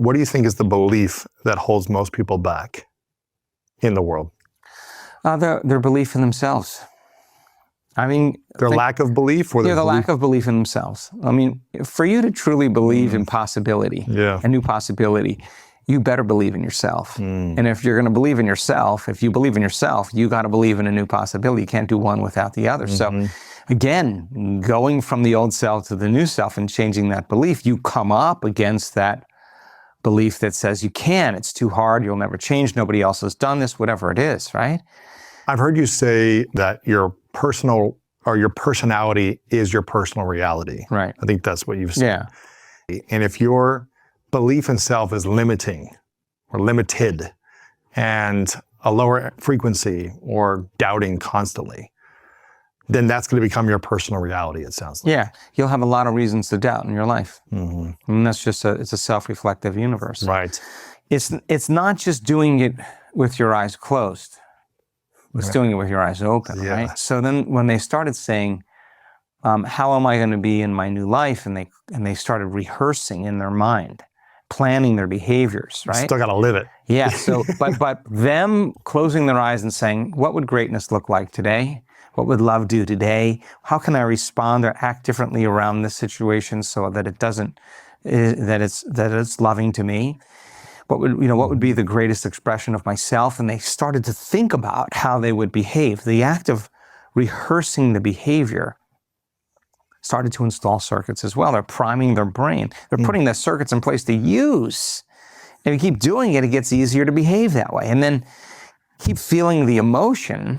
what do you think is the belief that holds most people back in the world? Their belief in themselves. I mean, Their lack of belief, or the lack of belief in themselves. I mean, for you to truly believe in possibility, a new possibility, you better believe in yourself. And if you're going to believe in yourself, if you believe in yourself, you got to believe in a new possibility. You can't do one without the other. So again, going from the old self to the new self and changing that belief, you come up against that belief that says you can't, it's too hard, you'll never change, nobody else has done this, whatever it is, right? I've heard you say that your personal or your personality is your personal reality. Right. I think that's what you've said. Yeah. And if your belief in self is limiting or limited and a lower frequency or doubting constantly, then that's going to become your personal reality, it sounds like. Yeah, you'll have a lot of reasons to doubt in your life. And that's just it's a self-reflective universe. Right. It's not just doing it with your eyes closed. It's doing it with your eyes open, right? So then when they started saying, how am I going to be in my new life? And they started rehearsing in their mind, planning their behaviors, right? Still got to live it. Yeah, so, but them closing their eyes and saying, what would greatness look like today? What would love do today? How can I respond or act differently around this situation so that it doesn't, that it's loving to me? What would be the greatest expression of myself? And they started to think about how they would behave. The act of rehearsing the behavior started to install circuits as well. They're priming their brain. They're putting the circuits in place to use. And if you keep doing it, it gets easier to behave that way. And then keep feeling the emotion,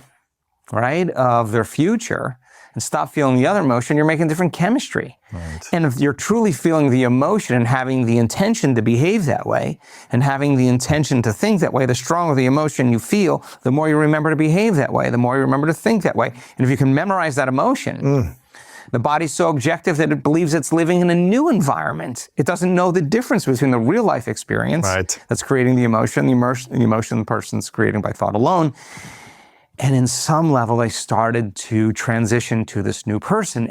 right, of their future, and stop feeling the other emotion, you're making different chemistry. Right. And if you're truly feeling the emotion and having the intention to behave that way, and having the intention to think that way, the stronger the emotion you feel, the more you remember to behave that way, the more you remember to think that way. And if you can memorize that emotion, the body's so objective that it believes it's living in a new environment. It doesn't know the difference between the real life experience that's creating the emotion the person's creating by thought alone. And in some level, they started to transition to this new person.